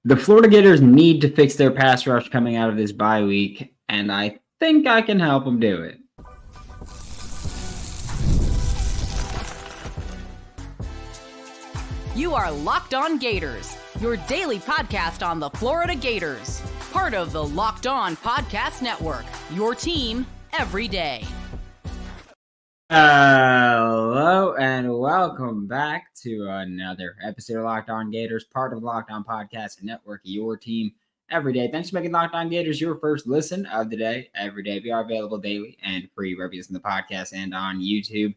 The Florida Gators need to fix their pass rush coming out of this bye week, and I think I can help them do it. You are Locked On Gators, your daily podcast on the Florida Gators. Part of the Locked On Podcast Network, your team every day. Hello and welcome back to another episode of Locked On Gators, part of the Locked On Podcast Network, your team every day. Thanks for making Locked On Gators your first listen of the day. Every day we are available daily and free wherever you listen to the podcast and on YouTube.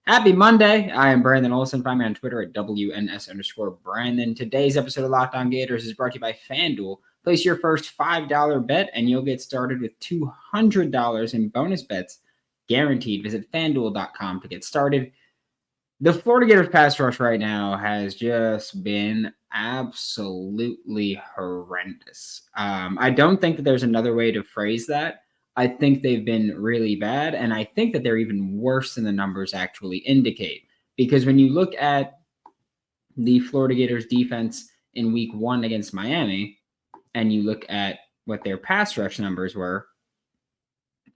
Happy Monday. I am Brandon Olsen. Find me on Twitter at WNS_Brandon. Today's episode of Locked On Gators is brought to you by FanDuel. Place your first $5 bet and you'll get started with $200 in bonus bets guaranteed. Visit FanDuel.com to get started. The Florida Gators pass rush right now has just been absolutely horrendous. I don't think that there's another way to phrase that. I think they've been really bad, and I think that they're even worse than the numbers actually indicate. Because when you look at the Florida Gators defense in week 1 against Miami, and you look at what their pass rush numbers were,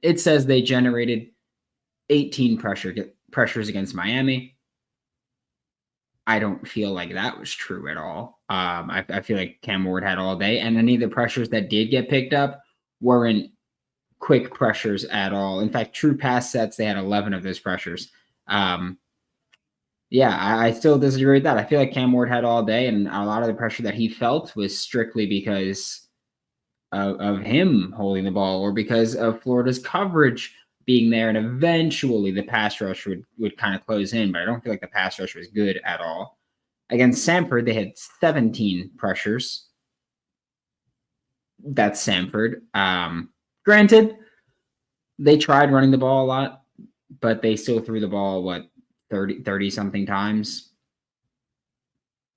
it says they generated 18 pressures against Miami. I don't feel like that was true at all. I feel like Cam Ward had all day, and any of the pressures that did get picked up weren't quick pressures at all. In fact, true pass sets, they had 11 of those pressures. I still disagree with that. I feel like Cam Ward had all day, and a lot of the pressure that he felt was strictly because of him holding the ball or because of Florida's coverage being there, and eventually the pass rush would kind of close in, but I don't feel like the pass rush was good at all. Against Samford, they had 17 pressures. That's Samford. Granted, they tried running the ball a lot, but they still threw the ball, 30-something times?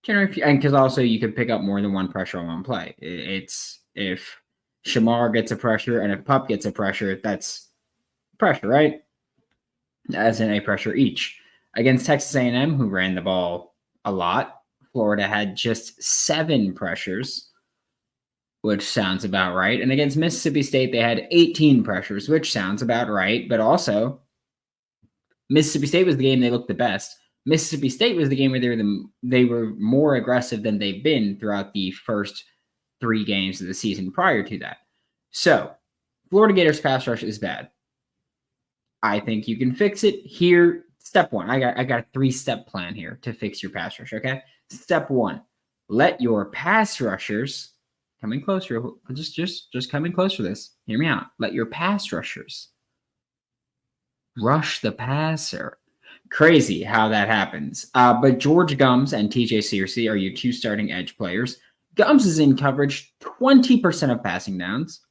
And because also you could pick up more than one pressure on one play. It's if Shamar gets a pressure and if Pup gets a pressure, that's pressure, right? As in a pressure each. Against Texas A&M, who ran the ball a lot, Florida had just 7 pressures, which sounds about right. And against Mississippi State, they had 18 pressures, which sounds about right. But also, Mississippi State was the game they looked the best. Mississippi State was the game where they were more aggressive than they've been throughout the first 3 games of the season prior to that. So, Florida Gators pass rush is bad. I think you can fix it here. Step 1, I got a 3-step plan here to fix your pass rush, okay? Step 1, let your pass rushers coming closer, just coming close for this. Hear me out. Let your pass rushers rush the passer. Crazy how that happens. But George Gums and TJ Searcy are your 2 starting edge players. Gums is in coverage 20% of passing downs,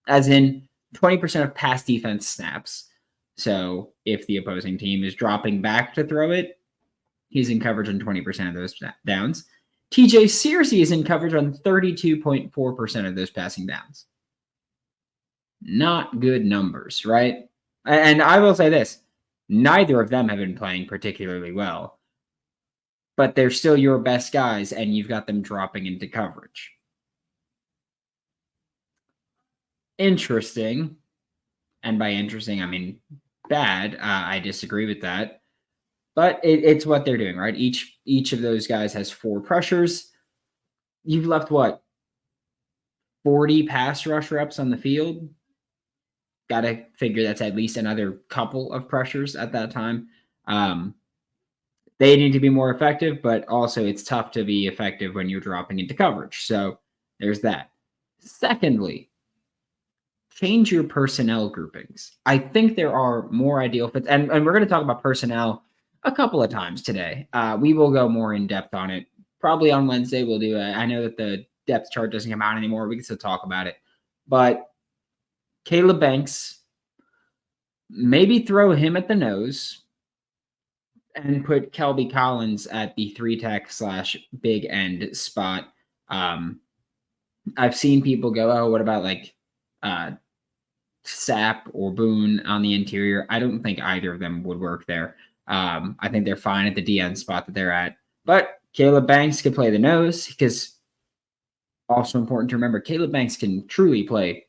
as in 20% of pass defense snaps. So if the opposing team is dropping back to throw it, he's in coverage on 20% of those downs. TJ Searcy is in coverage on 32.4% of those passing downs. Not good numbers, right? And I will say this, neither of them have been playing particularly well, but they're still your best guys, and you've got them dropping into coverage. Interesting. And by interesting, I mean bad. I disagree with that. But it's what they're doing, right? Each of those guys has 4 pressures. You've left, 40 pass rush reps on the field? Got to figure that's at least another couple of pressures at that time. They need to be more effective, but also it's tough to be effective when you're dropping into coverage. So there's that. Secondly, change your personnel groupings. I think there are more ideal fits, and we're going to talk about personnel a couple of times today. We will go more in depth on it. Probably on Wednesday we'll do I know that the depth chart doesn't come out anymore. We can still talk about it. But Caleb Banks, maybe throw him at the nose and put Kelby Collins at the 3-tech / big end spot. I've seen people go, oh, what about Sapp or Boone on the interior? I don't think either of them would work there. I think they're fine at the DN spot that they're at. But Caleb Banks could play the nose because Also important to remember, Caleb Banks can truly play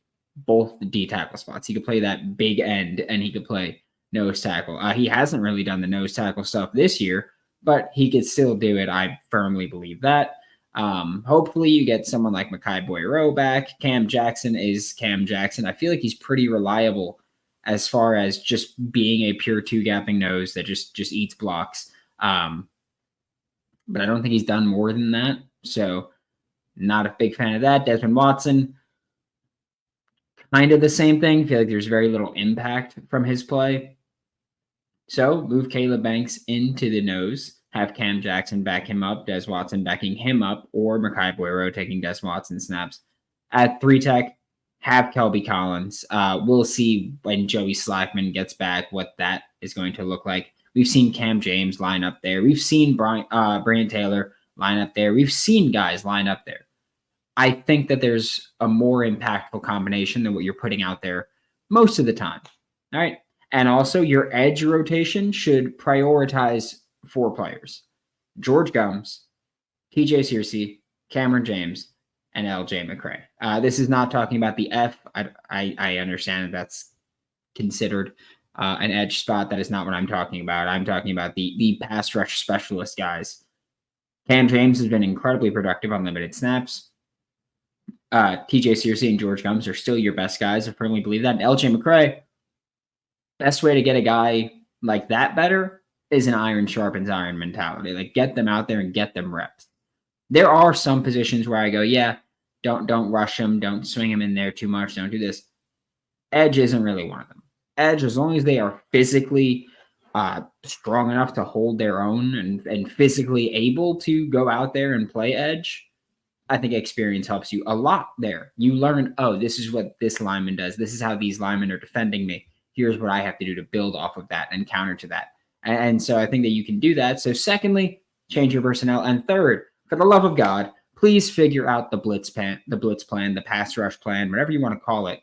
both the D tackle spots. He could play that big end and he could play nose tackle. He hasn't really done the nose tackle stuff this year, but he could still do it. I firmly believe that. Hopefully you get someone like Mekhi Boyero back. Cam Jackson is Cam Jackson. I feel like he's pretty reliable as far as just being a pure two-gapping nose that just eats blocks. But I don't think he's done more than that. So not a big fan of that. Desmond Watson, kind of the same thing. I feel like there's very little impact from his play. So move Caleb Banks into the nose, have Cam Jackson back him up, Des Watson backing him up, or Mekhi Boyero taking Des Watson snaps. At 3-tech, have Kelby Collins. We'll see when Joey Slackman gets back what that is going to look like. We've seen Cam James line up there. We've seen Brian Taylor line up there. We've seen guys line up there. I think that there's a more impactful combination than what you're putting out there most of the time. All right. And also your edge rotation should prioritize 4 players: George Gums, TJ Searcy, Cameron James, and LJ McCray. This is not talking about the F. I understand that that's considered an edge spot. That is not what I'm talking about. I'm talking about the pass rush specialist guys. Cam James has been incredibly productive on limited snaps. TJ Searcy and George Gums are still your best guys. I firmly believe that. And LJ McCray, best way to get a guy like that better is an iron sharpens iron mentality. Like, get them out there and get them reps. There are some positions where I go, yeah, don't rush them, don't swing them in there too much, don't do this. Edge isn't really one of them. Edge, as long as they are physically strong enough to hold their own and physically able to go out there and play edge, I think experience helps you a lot there. You learn, oh, this is what this lineman does. This is how these linemen are defending me. Here's what I have to do to build off of that and counter to that. And so I think that you can do that. So secondly, change your personnel. And third, for the love of God, please figure out the blitz plan, the pass rush plan, whatever you want to call it.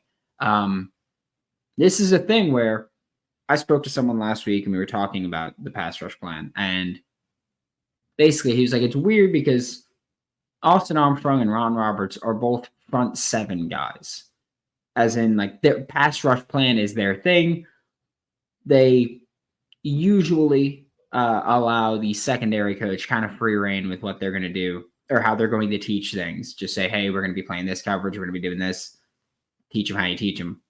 This is a thing where I spoke to someone last week and we were talking about the pass rush plan. And basically he was like, it's weird because Austin Armstrong and Ron Roberts are both front 7 guys. As in, like, their pass rush plan is their thing. They usually allow the secondary coach kind of free reign with what they're going to do or how they're going to teach things. Just say, hey, we're going to be playing this coverage. We're going to be doing this. Teach them how you teach them.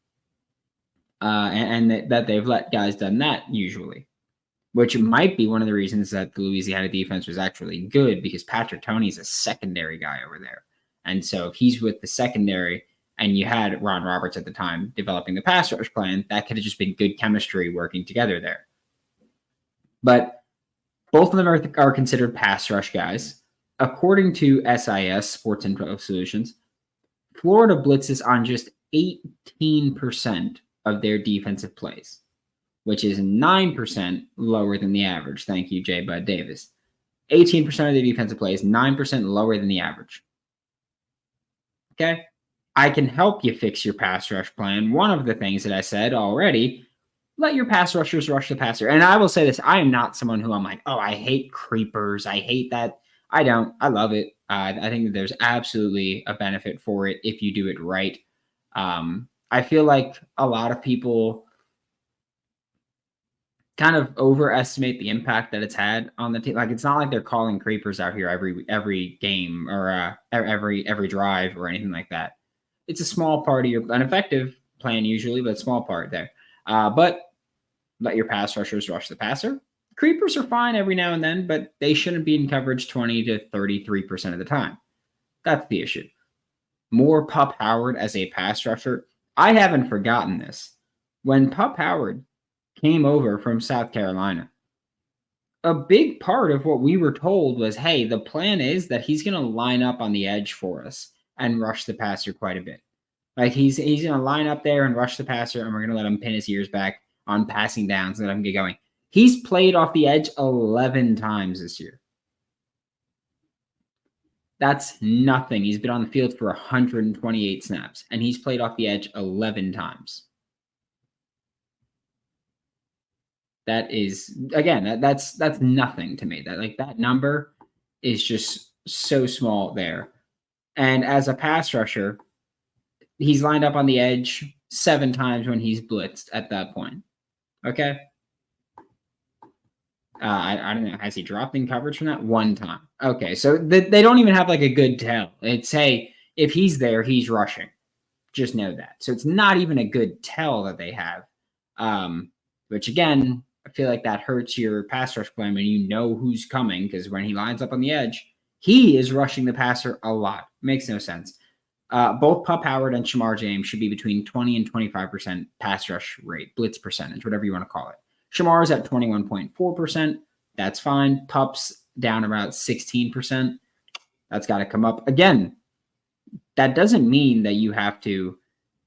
And that they've let guys done that usually, which might be one of the reasons that the Louisiana defense was actually good, because Patrick Toney is a secondary guy over there. And so if he's with the secondary and you had Ron Roberts at the time developing the pass rush plan, that could have just been good chemistry working together there. But both of them are considered pass rush guys. According to SIS, Sports Info Solutions, Florida blitzes on just 18% of their defensive plays, which is 9% lower than the average. Thank you, J. Bud Davis. 18% of their defensive plays, 9% lower than the average. Okay? I can help you fix your pass rush plan. One of the things that I said already, let your pass rushers rush the passer. And I will say this, I am not someone who I'm like, oh, I hate creepers. I hate that. I don't. I love it. I think that there's absolutely a benefit for it if you do it right. I feel like a lot of people kind of overestimate the impact that it's had on the team. Like, it's not like they're calling creepers out here every game or every drive or anything like that. It's a small part of an effective plan usually, but a small part there. But let your pass rushers rush the passer. Creepers are fine every now and then, but they shouldn't be in coverage 20 to 33% of the time. That's the issue. More Pup Howard as a pass rusher. I haven't forgotten this. When Pup Howard came over from South Carolina, a big part of what we were told was, hey, the plan is that he's going to line up on the edge for us and rush the passer quite a bit. Like, he's going to line up there and rush the passer, and we're going to let him pin his ears back on passing downs and let him get going. He's played off the edge 11 times this year. That's nothing. He's been on the field for 128 snaps, and he's played off the edge 11 times. That is, again, that's nothing to me. That number is just so small there. And as a pass rusher, he's lined up on the edge 7 times when he's blitzed at that point. Okay. I don't know. Has he dropped in coverage from that? 1 time. Okay. So they don't even have like a good tell. It's, hey, if he's there, he's rushing. Just know that. So it's not even a good tell that they have. Which again, I feel like that hurts your pass rush plan when you know who's coming, because when he lines up on the edge, he is rushing the passer a lot. Makes no sense. Both Pup Howard and Shamar James should be between 20 and 25% pass rush rate, blitz percentage, whatever you want to call it. Shamar's at 21.4%. That's fine. Pup's down about 16%. That's got to come up. Again, that doesn't mean that you have to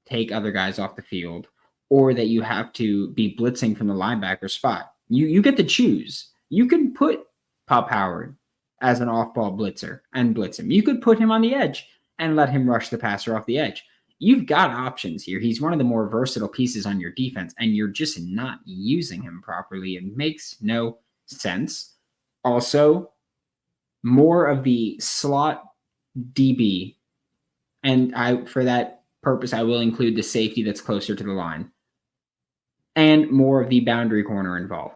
take other guys off the field or that you have to be blitzing from the linebacker spot. You get to choose. You can put Pup Howard as an off-ball blitzer and blitz him. You could put him on the edge and let him rush the passer off the edge. You've got options here. He's one of the more versatile pieces on your defense, and you're just not using him properly. It makes no sense. Also, more of the slot DB, and for that purpose, I will include the safety that's closer to the line, and more of the boundary corner involved.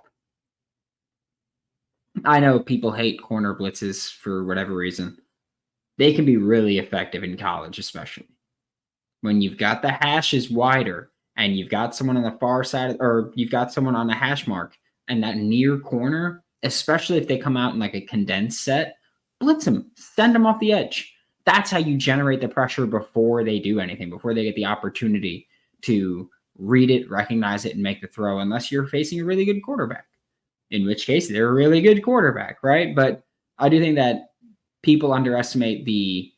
I know people hate corner blitzes for whatever reason. They can be really effective in college, especially when you've got the hashes wider and you've got someone on the far side, or you've got someone on a hash mark and that near corner, especially if they come out in like a condensed set, blitz them, send them off the edge. That's how you generate the pressure before they do anything, before they get the opportunity to read it, recognize it, and make the throw, unless you're facing a really good quarterback, in which case they're a really good quarterback, right? But I do think that people underestimate the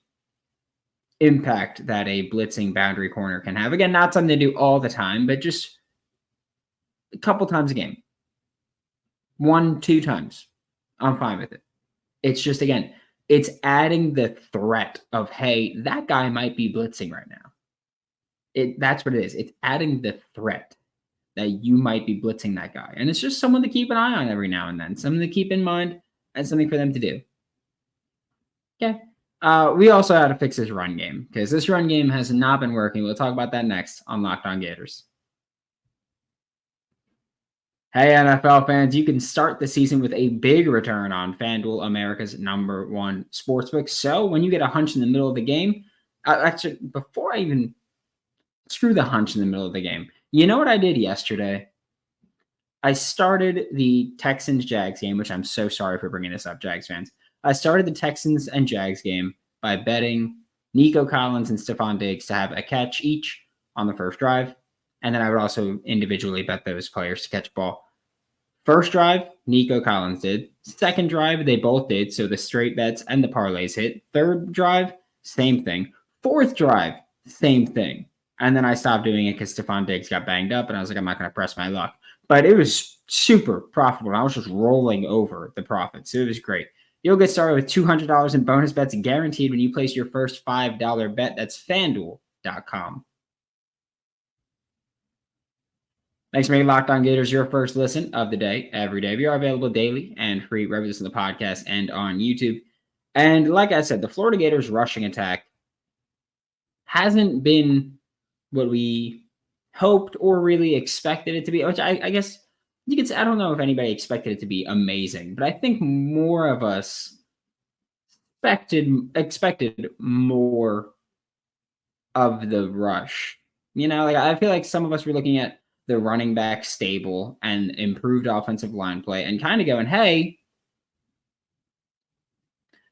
impact that a blitzing boundary corner can have. Again, not something to do all the time, but just a couple times a game. 1-2 times. I'm fine with it. It's just, again, it's adding the threat of, hey, that guy might be blitzing right now. That's what it is. It's adding the threat that you might be blitzing that guy. And it's just someone to keep an eye on every now and then, something to keep in mind and something for them to do. Okay. We also had to fix this run game, because this run game has not been working. We'll talk about that next on Locked On Gators. Hey, NFL fans, you can start the season with a big return on FanDuel, America's #1 sportsbook. So when you get a hunch in the middle of the game, actually, before I even screw the hunch in the middle of the game, you know what I did yesterday? I started the Texans-Jags game, which I'm so sorry for bringing this up, Jags fans. I started the Texans and Jags game by betting Nico Collins and Stephon Diggs to have a catch each on the first drive. And then I would also individually bet those players to catch a ball. First drive, Nico Collins did. Second drive, they both did. So the straight bets and the parlays hit. Third drive, same thing. Fourth drive, same thing. And then I stopped doing it because Stephon Diggs got banged up, and I was like, I'm not going to press my luck. But it was super profitable. I was just rolling over the profits. So it was great. You'll get started with $200 in bonus bets guaranteed when you place your first $5 bet. That's FanDuel.com. Thanks for making Locked On Gators your first listen of the day every day. We are available daily and free wherever you listen to the podcast and on YouTube. And like I said, the Florida Gators rushing attack hasn't been what we hoped or really expected it to be, which I guess you could say, I don't know if anybody expected it to be amazing, but I think more of us expected more of the rush. You know, like I feel like some of us were looking at the running back stable and improved offensive line play and kind of going, hey,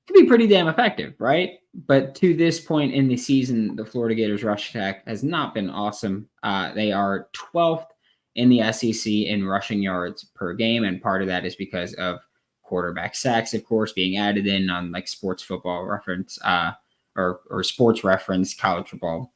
could be pretty damn effective, right? But to this point in the season, the Florida Gators rush attack has not been awesome. They are 12th in the SEC in rushing yards per game, and part of that is because of quarterback sacks, of course, being added in on like sports football reference or sports reference college football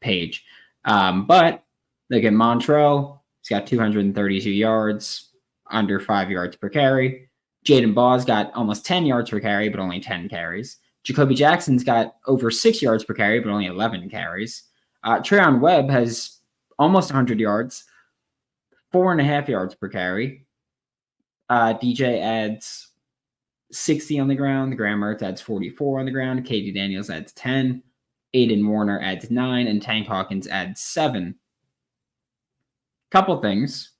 page. But look at Montrell. He's got 232 yards, under 5 yards per carry. Jaden Ball's got almost 10 yards per carry, but only 10 carries. Jacoby Jackson's got over 6 yards per carry, but only 11 carries. Treon Webb has almost 100 yards, 4.5 yards per carry. DJ adds 60 on the ground. Graham Mertz adds 44 on the ground. Katie Daniels adds 10. Aiden Warner adds 9. And Tank Hawkins adds 7. Couple things.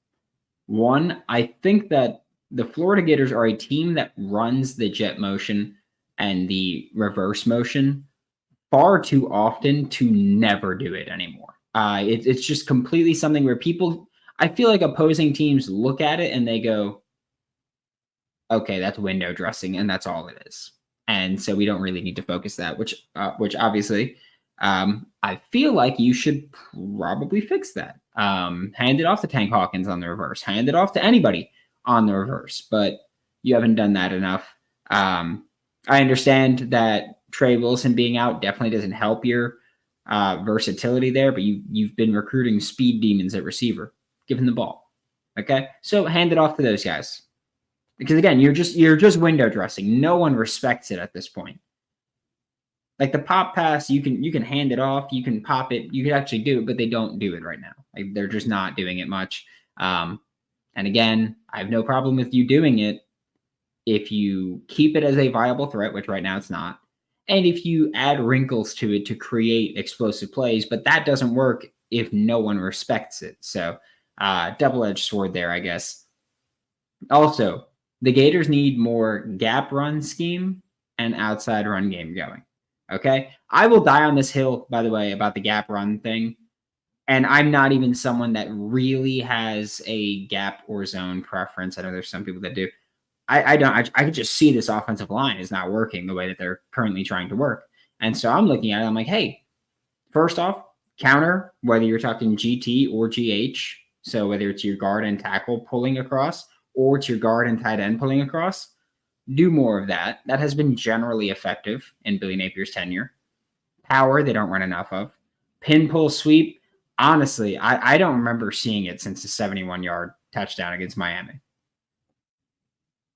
One, I think that the Florida Gators are a team that runs the jet motion and the reverse motion far too often to never do it anymore. It's just completely something where I feel like opposing teams look at it and they go, okay, that's window dressing, and that's all it is. And so we don't really need to focus that, which obviously I feel like you should probably fix that. Hand it off to Tank Hawkins on the reverse. Hand it off to anybody on the reverse, but you haven't done that enough. I understand that Trey Wilson being out definitely doesn't help your versatility there, but you've been recruiting speed demons at receiver. Give him the ball. Okay? So hand it off to those guys. Because again, you're just window dressing. No one respects it at this point. Like the pop pass, you can hand it off, you can pop it, you can actually do it, but they don't do it right now. Like they're just not doing it much. And again, I have no problem with you doing it if you keep it as a viable threat, which right now it's not, and if you add wrinkles to it to create explosive plays, but that doesn't work if no one respects it. So double-edged sword there, I guess. Also, the Gators need more gap run scheme and outside run game going. Okay? I will die on this hill, by the way, about the gap run thing. And I'm not even someone that really has a gap or zone preference. I know there's some people that do. I don't. I could just see this offensive line is not working the way that they're currently trying to work. And so I'm looking at it. I'm like, hey, first off, counter, whether you're talking GT or GH. So whether it's your guard and tackle pulling across, or it's your guard and tight end pulling across, do more of that. That has been generally effective in Billy Napier's tenure. Power, they don't run enough of. Pin, pull, sweep. Honestly, I don't remember seeing it since the 71-yard touchdown against Miami.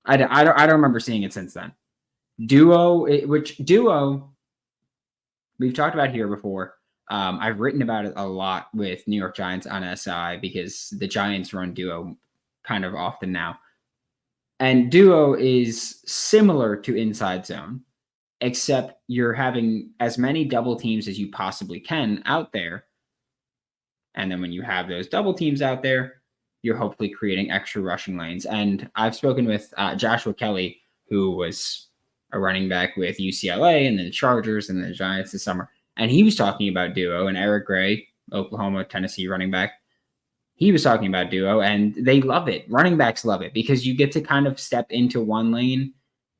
I don't remember seeing it since then. Duo, we've talked about here before. I've written about it a lot with New York Giants on SI because the Giants run duo kind of often now. And duo is similar to inside zone, except you're having as many double teams as you possibly can out there. And then when you have those double teams out there, you're hopefully creating extra rushing lanes. And I've spoken with Joshua Kelly, who was a running back with UCLA and then the Chargers and the Giants this summer. And he was talking about duo, and Eric Gray, Oklahoma, Tennessee running back, he was talking about duo, and they love it. Running backs love it because you get to kind of step into one lane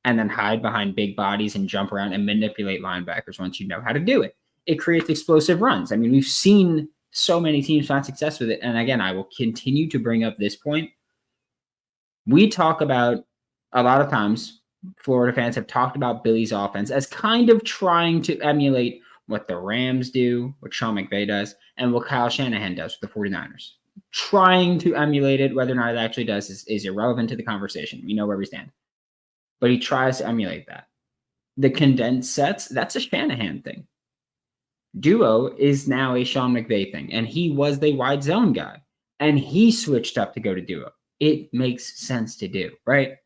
and then hide behind big bodies and jump around and manipulate linebackers once you know how to do it. It creates explosive runs. I mean, we've seen so many teams find success with it. And again, I will continue to bring up this point. We talk about, a lot of times, Florida fans have talked about Billy's offense as kind of trying to emulate what the Rams do, what Sean McVay does, and what Kyle Shanahan does with the 49ers. Trying to emulate it, whether or not it actually does is irrelevant to the conversation. We know where we stand. But he tries to emulate that. The condensed sets, that's a Shanahan thing. Duo is now a Sean McVay thing, and he was the wide zone guy, and he switched up to go to duo. It makes sense to do, right?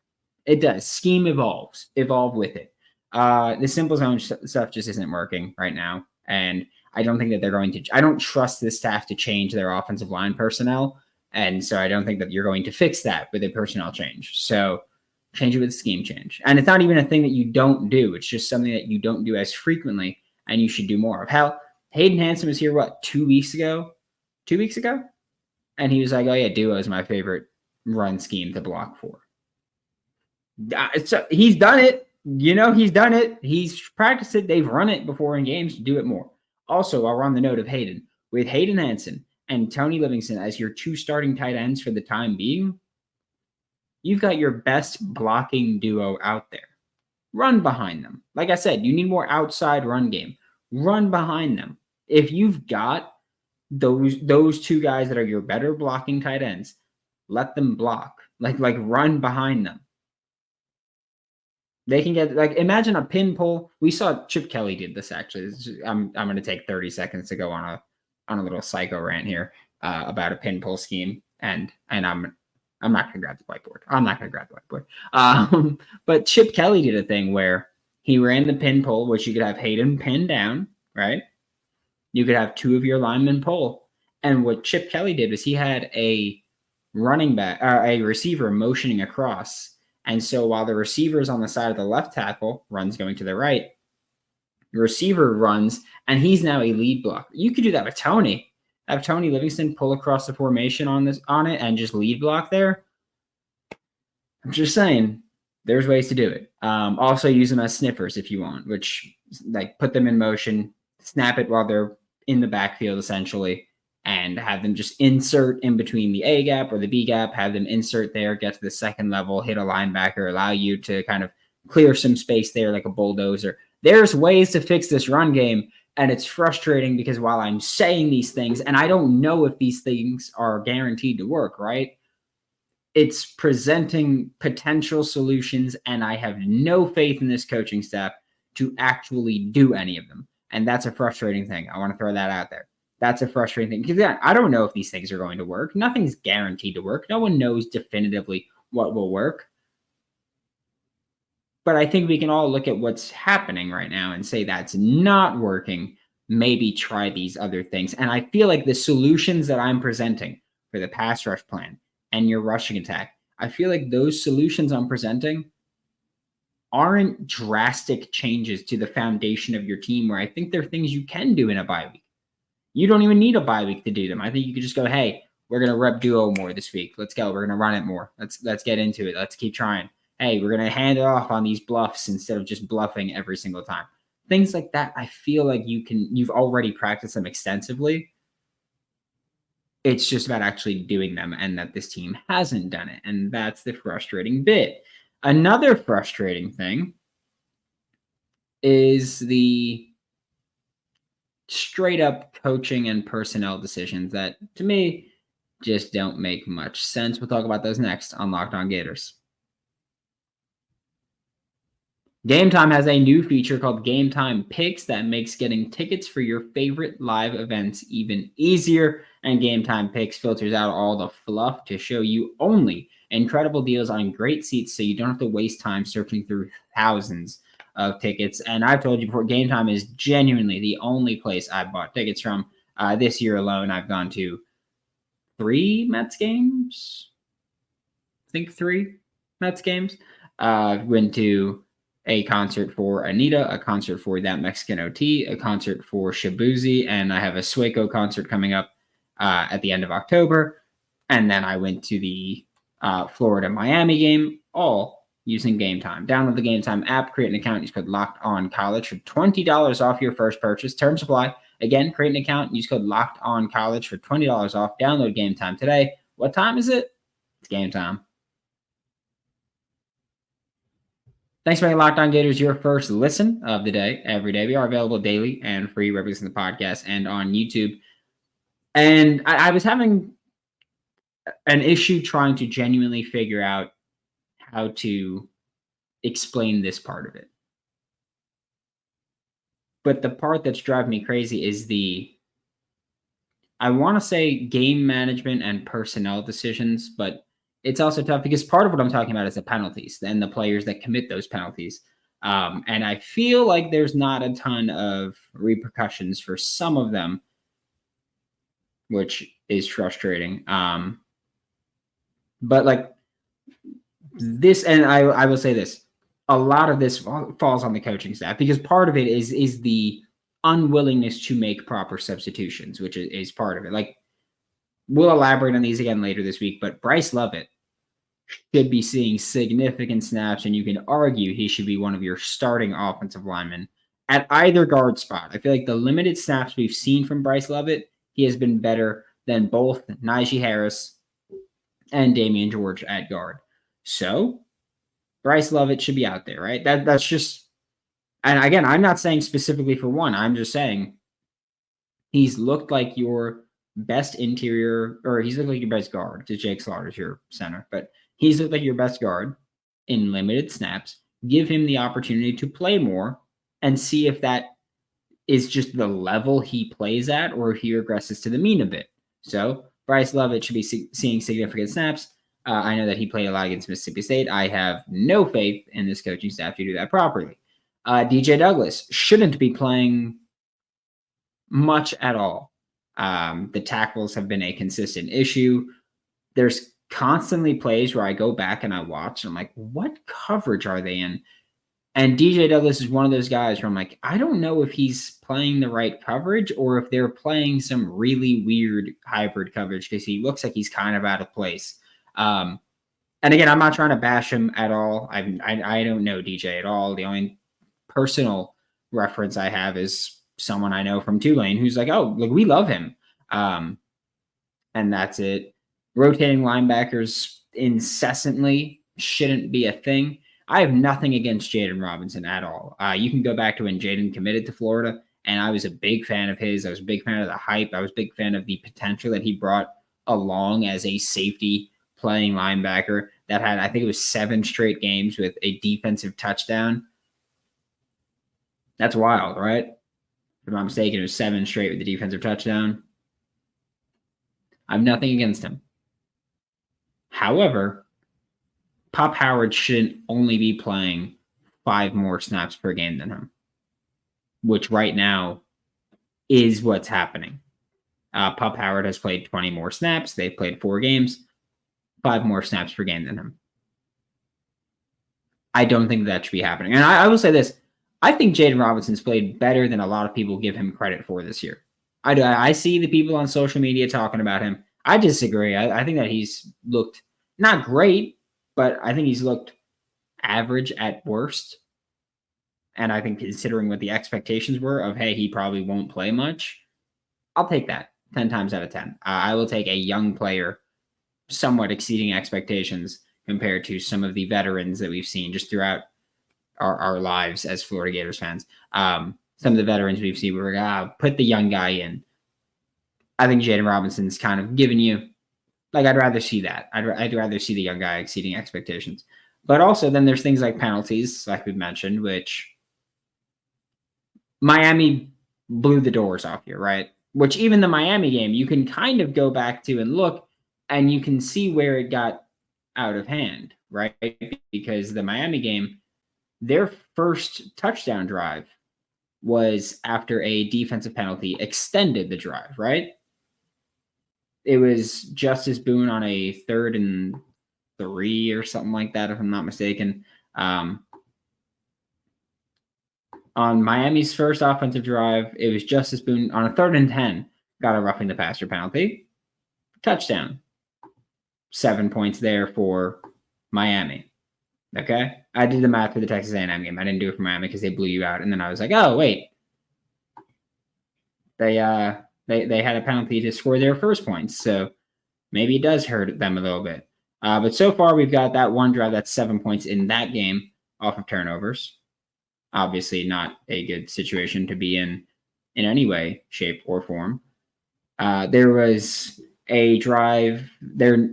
It does. Scheme evolves. Evolve with it. The simple zone stuff just isn't working right now, and I don't think that they're going to. I don't trust this staff to change their offensive line personnel, and so I don't think that you're going to fix that with a personnel change. So change it with scheme change, and it's not even a thing that you don't do. It's just something that you don't do as frequently. And you should do more of. Hell, Hayden Hansen was here, 2 weeks ago? 2 weeks ago? And he was like, oh, yeah, duo is my favorite run scheme to block for. So he's done it. He's done it. He's practiced it. They've run it before in games. Do it more. Also, while we're on the note of Hayden, with Hayden Hansen and Tony Livingston as your two starting tight ends for the time being, you've got your best blocking duo out there. Run behind them. Like I said, you need more outside run game. Run behind them. If you've got those two guys that are your better blocking tight ends, let them block. Like run behind them. They can get, imagine a pin pull. We saw Chip Kelly did this actually. I'm going to take 30 seconds to go on a little psycho rant here about a pin pull scheme, and I'm I'm not going to grab the whiteboard. But Chip Kelly did a thing where he ran the pin pull, which you could have Hayden pinned down, right? You could have two of your linemen pull. And what Chip Kelly did was he had a running back, a receiver motioning across. And so while the receiver is on the side of the left tackle, runs going to the right, the receiver runs, and he's now a lead blocker. You could do that with Tony. Have Tony Livingston pull across the formation on it and just lead block there. I'm just saying, there's ways to do it. Also use them as sniffers if you want, which like put them in motion, snap it while they're in the backfield essentially, and have them just insert in between the A gap or the B gap, have them insert there, get to the second level, hit a linebacker, allow you to kind of clear some space there like a bulldozer. There's ways to fix this run game. And it's frustrating because while I'm saying these things, and I don't know if these things are guaranteed to work, right? It's presenting potential solutions, and I have no faith in this coaching staff to actually do any of them. And that's a frustrating thing. I want to throw that out there. That's a frustrating thing. Because I don't know if these things are going to work. Nothing's guaranteed to work. No one knows definitively what will work. But I think we can all look at what's happening right now and say that's not working. Maybe try these other things. And I feel like the solutions that I'm presenting for the pass rush plan and your rushing attack, I feel like those solutions I'm presenting aren't drastic changes to the foundation of your team where I think they're things you can do in a bye week. You don't even need a bye week to do them. I think you could just go, hey, we're going to rep duo more this week. Let's go. We're going to run it more. Let's get into it. Let's keep trying. Hey, we're going to hand it off on these bluffs instead of just bluffing every single time. Things like that, I feel like you've already practiced them extensively. It's just about actually doing them, and that this team hasn't done it. And that's the frustrating bit. Another frustrating thing is the straight up coaching and personnel decisions that, to me, just don't make much sense. We'll talk about those next on Locked On Gators. Game Time has a new feature called Game Time Picks that makes getting tickets for your favorite live events even easier. And Game Time Picks filters out all the fluff to show you only incredible deals on great seats so you don't have to waste time searching through thousands of tickets. And I've told you before, Game Time is genuinely the only place I've bought tickets from. This year alone, I've gone to 3 Mets games. I think 3 Mets games. Went to a concert for Anita, a concert for That Mexican OT, a concert for Shabuzi, and I have a Sueco concert coming up at the end of October. And then I went to the Florida-Miami game, all using Game Time. Download the Game Time app, create an account, use code Locked On College for $20 off your first purchase. Terms apply. Again, create an account, use code Locked On College for $20 off. Download Game Time today. What time is it? It's game time. Thanks for making Locked On Gators your first listen of the day, every day. We are available daily and free, wherever you listen to the podcast and on YouTube. And I was having an issue trying to genuinely figure out how to explain this part of it. But the part that's driving me crazy is I want to say game management and personnel decisions, but it's also tough because part of what I'm talking about is the penalties and the players that commit those penalties. And I feel like there's not a ton of repercussions for some of them, which is frustrating. But like this, and I will say this, a lot of this falls on the coaching staff because part of it is the unwillingness to make proper substitutions, which is part of it. Like, we'll elaborate on these again later this week, but Bryce Lovett should be seeing significant snaps, and you can argue he should be one of your starting offensive linemen at either guard spot. I feel like the limited snaps we've seen from Bryce Lovett, he has been better than both Najee Harris and Damian George at guard. So Bryce Lovett should be out there, right? That's just, and again, I'm not saying specifically for one. I'm just saying he's looked like your best interior, or he's looked like your best guard, because Jake Slaughter's your center, but he's looked like your best guard in limited snaps. Give him the opportunity to play more and see if that is just the level he plays at or if he regresses to the mean a bit. So Bryce Lovett should be seeing significant snaps. I know that he played a lot against Mississippi State. I have no faith in this coaching staff to do that properly. DJ Douglas shouldn't be playing much at all. The tackles have been a consistent issue. There's constantly plays where I go back and I watch and I'm like, what coverage are they in? And DJ Douglas is one of those guys where I'm like, I don't know if he's playing the right coverage or if they're playing some really weird hybrid coverage because he looks like he's kind of out of place. And again, I'm not trying to bash him at all. I don't know DJ at all. The only personal reference I have is someone I know from Tulane who's like, oh, look, we love him. And that's it. Rotating linebackers incessantly shouldn't be a thing. I have nothing against Jaden Robinson at all. You can go back to when Jaden committed to Florida, and I was a big fan of his. I was a big fan of the hype. I was a big fan of the potential that he brought along as a safety playing linebacker that had, I think it was 7 straight games with a defensive touchdown. That's wild, right? If I'm not mistaken, it was 7 straight with the defensive touchdown. I have nothing against him. However, Pop Howard shouldn't only be playing 5 more snaps per game than him, which right now is what's happening. Pop Howard has played 20 more snaps. They've played 4 games, 5 more snaps per game than him. I don't think that should be happening. And I will say this. I think Jaden Robinson's played better than a lot of people give him credit for this year. I see the people on social media talking about him. I disagree. I think that he's looked not great, but I think he's looked average at worst. And I think considering what the expectations were of, hey, he probably won't play much, I'll take that 10 times out of 10. I will take a young player somewhat exceeding expectations compared to some of the veterans that we've seen just throughout our lives as Florida Gators fans. Some of the veterans we've seen were put the young guy in. I think Jaden Robinson's kind of given you, like, I'd rather see that. I'd rather see the young guy exceeding expectations. But also then there's things like penalties, like we've mentioned, which Miami blew the doors off here, right? Which even the Miami game, you can kind of go back to and look, and you can see where it got out of hand, right? Because the Miami game, their first touchdown drive was after a defensive penalty extended the drive, right? It was Justice Boone on a 3rd and 3 or something like that, if I'm not mistaken. On Miami's first offensive drive, it was Justice Boone on a 3rd and 10, got a roughing the passer penalty. Touchdown. 7 points there for Miami. Okay? I did the math for the Texas A&M game. I didn't do it for Miami because they blew you out. And then I was like, oh, wait. They had a penalty to score their first points. So maybe it does hurt them a little bit. But so far, we've got that one drive that's 7 points in that game off of turnovers. Obviously not a good situation to be in any way, shape, or form. There was a drive, their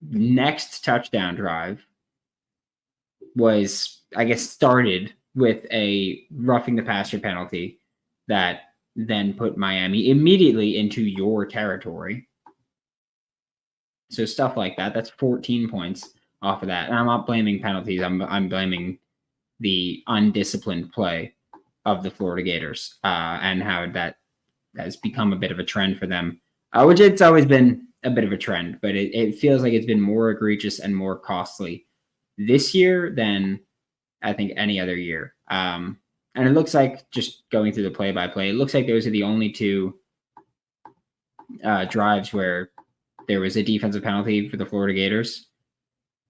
next touchdown drive was, I guess, started with a roughing the passer penalty that then put Miami immediately into your territory. So stuff like that. That's 14 points off of that. And I'm not blaming penalties. I'm blaming the undisciplined play of the Florida Gators and how that has become a bit of a trend for them, which it's always been a bit of a trend, but it feels like it's been more egregious and more costly this year than I think any other year. And it looks like, just going through the play-by-play, it looks like those are the only 2 drives where there was a defensive penalty for the Florida Gators.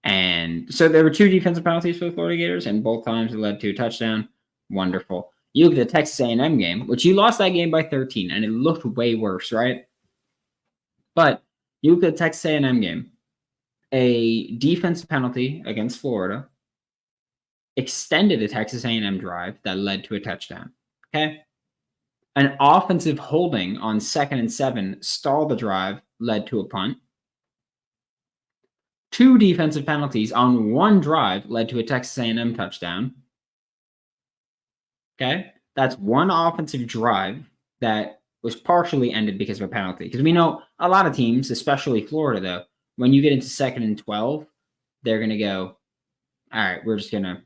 And so there were 2 defensive penalties for the Florida Gators, and both times it led to a touchdown. Wonderful. You look at the Texas A&M game, which you lost that game by 13, and it looked way worse, right? But you look at the Texas A&M game, a defensive penalty against Florida extended a Texas A&M drive that led to a touchdown. Okay. An offensive holding on 2nd and 7 stalled the drive, led to a punt. 2 defensive penalties on 1 drive led to a Texas A&M touchdown. Okay. That's 1 offensive drive that was partially ended because of a penalty. Because we know a lot of teams, especially Florida, though, when you get into 2nd and 12, they're going to go, all right, we're just going to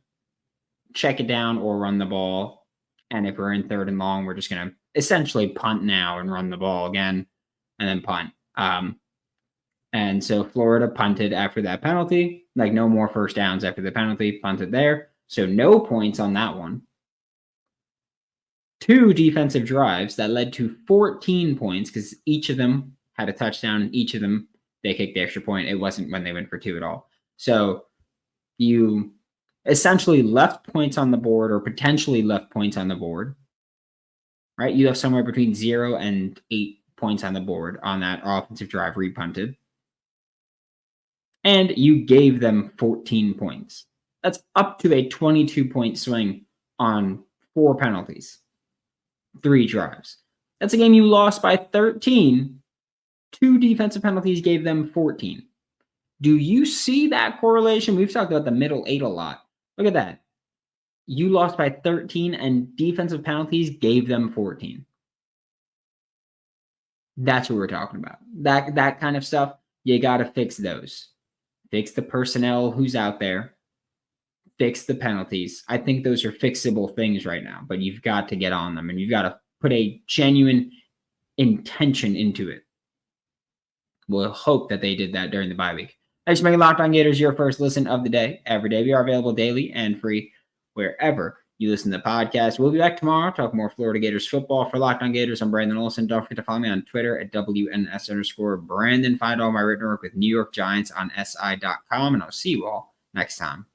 check it down or run the ball. And if we're in 3rd and long, we're just going to essentially punt now and run the ball again and then punt. And so Florida punted after that penalty, like no more first downs after the penalty, punted there. So no points on that one. 2 defensive drives that led to 14 points because each of them had a touchdown and each of them, they kicked the extra point. It wasn't when they went for 2 at all. So you essentially left points on the board or potentially left points on the board, right? You have somewhere between 0 and 8 points on the board on that offensive drive repunted. And you gave them 14 points. That's up to a 22-point swing on 4 penalties, 3 drives. That's a game you lost by 13. 2 defensive penalties gave them 14. Do you see that correlation? We've talked about the middle 8 a lot. Look at that. You lost by 13 and defensive penalties gave them 14. That's what we're talking about. That kind of stuff, you got to fix those. Fix the personnel who's out there. Fix the penalties. I think those are fixable things right now, but you've got to get on them and you've got to put a genuine intention into it. We'll hope that they did that during the bye week. Thanks for making Locked On Gators your first listen of the day. Every day we are available daily and free wherever you listen to the podcast. We'll be back tomorrow, talk more Florida Gators football. For Locked On Gators, I'm Brandon Olsen. Don't forget to follow me on Twitter at WNS_Brandon. Find all my written work with New York Giants on SI.com, and I'll see you all next time.